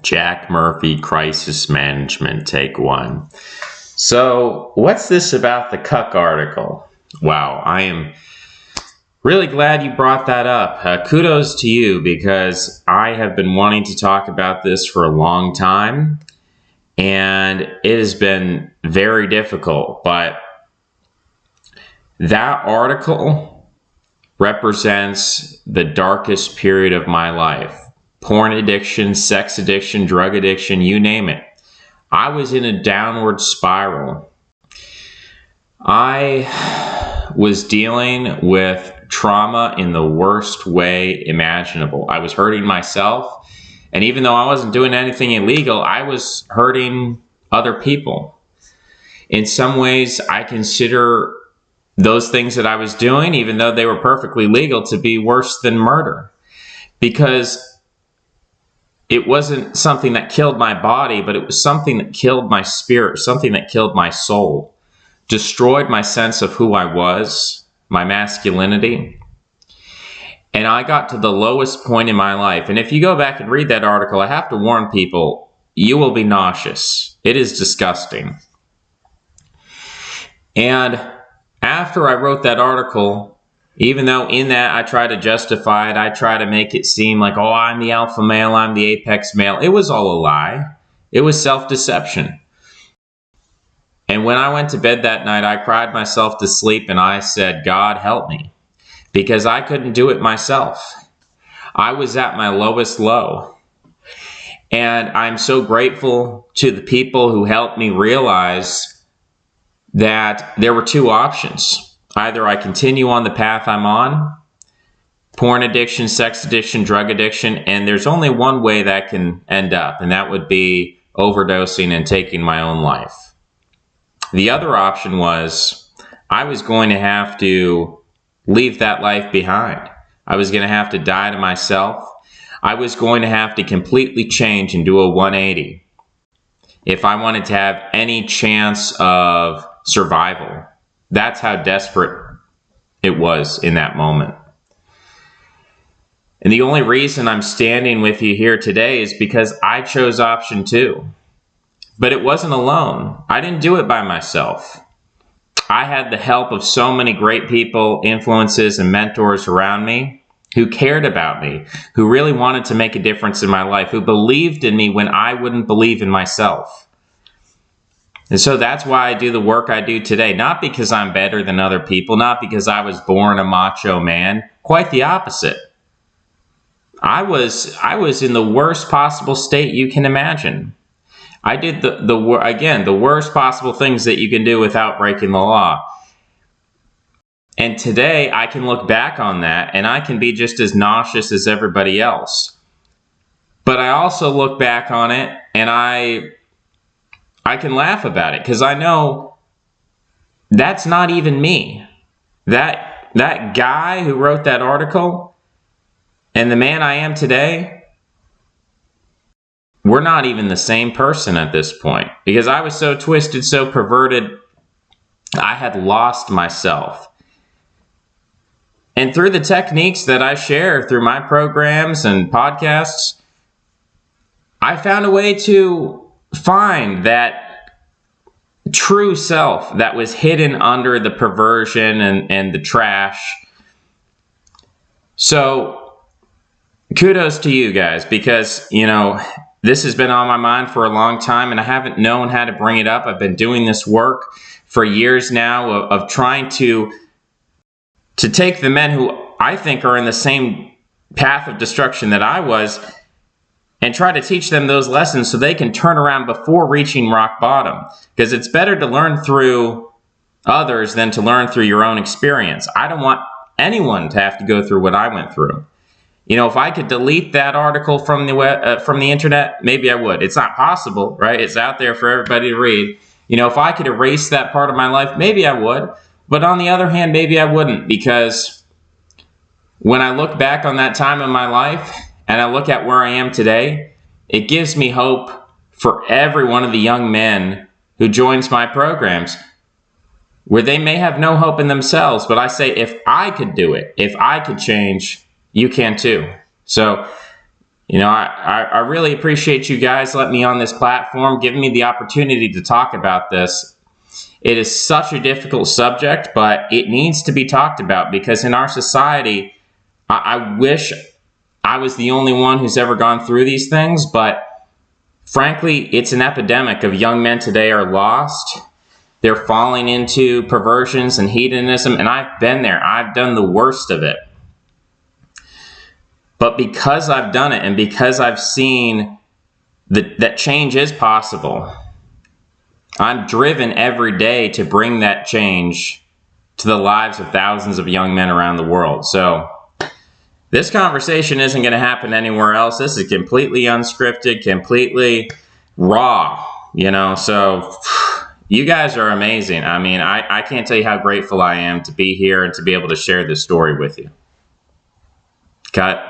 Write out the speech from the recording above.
Jack Murphy, Crisis Management, Take One. So, what's this about the Cuck article? Wow, I am really glad you brought that up. Kudos to you, because I have been wanting to talk about this for a long time, and it has been very difficult. But that article represents the darkest period of my life. Porn addiction, sex addiction, drug addiction, you name it. I was in a downward spiral. I was dealing with trauma in the worst way imaginable. I was hurting myself, and even though I wasn't doing anything illegal, I was hurting other people. In some ways, I consider those things that I was doing, even though they were perfectly legal, to be worse than murder, because it wasn't something that killed my body, but it was something that killed my spirit, something that killed my soul, destroyed my sense of who I was, my masculinity. And I got to the lowest point in my life. And if you go back and read that article, I have to warn people, you will be nauseous. It is disgusting. And after I wrote that article, even though in that I try to justify it, I try to make it seem like, oh, I'm the alpha male, I'm the apex male. It was all a lie. It was self-deception. And when I went to bed that night, I cried myself to sleep and I said, God, help me, because I couldn't do it myself. I was at my lowest low. And I'm so grateful to the people who helped me realize that there were two options. Either I continue on the path I'm on, porn addiction, sex addiction, drug addiction, and there's only one way that can end up, and that would be overdosing and taking my own life. The other option was I was going to have to leave that life behind. I was going to have to die to myself. I was going to have to completely change and do a 180 if I wanted to have any chance of survival. That's how desperate it was in that moment. And the only reason I'm standing with you here today is because I chose option 2. But it wasn't alone. I didn't do it by myself. I had the help of so many great people, influences, and mentors around me who cared about me, who really wanted to make a difference in my life, who believed in me when I wouldn't believe in myself. And so that's why I do the work I do today. Not because I'm better than other people, not because I was born a macho man. Quite the opposite. I was in the worst possible state you can imagine. I did the worst possible things that you can do without breaking the law. And today I can look back on that and I can be just as nauseous as everybody else. But I also look back on it and I can laugh about it, because I know that's not even me. That guy who wrote that article and the man I am today, we're not even the same person at this point, because I was so twisted, so perverted, I had lost myself. And through the techniques that I share through my programs and podcasts, I found a way to find that true self that was hidden under the perversion and the trash. So kudos to you guys, because, this has been on my mind for a long time and I haven't known how to bring it up. I've been doing this work for years now of trying to take the men who I think are in the same path of destruction that I was and try to teach them those lessons so they can turn around before reaching rock bottom. Because it's better to learn through others than to learn through your own experience. I don't want anyone to have to go through what I went through. If I could delete that article from the internet, maybe I would. It's not possible, right? It's out there for everybody to read. If I could erase that part of my life, maybe I would. But on the other hand, maybe I wouldn't, because when I look back on that time in my life and I look at where I am today, it gives me hope for every one of the young men who joins my programs, where they may have no hope in themselves. But I say, if I could do it, if I could change, you can too. So You know, I really appreciate you guys letting me on this platform, giving me the opportunity to talk about this. It is such a difficult subject, but it needs to be talked about because in our society, I wish I was the only one who's ever gone through these things, but frankly, it's an epidemic of young men today are lost. They're falling into perversions and hedonism, and I've been there. I've done the worst of it. But because I've done it and because I've seen that change is possible, I'm driven every day to bring that change to the lives of thousands of young men around the world. So this conversation isn't going to happen anywhere else. This is completely unscripted, completely raw, you know. So you guys are amazing. I mean, I can't tell you how grateful I am to be here and to be able to share this story with you. Cut.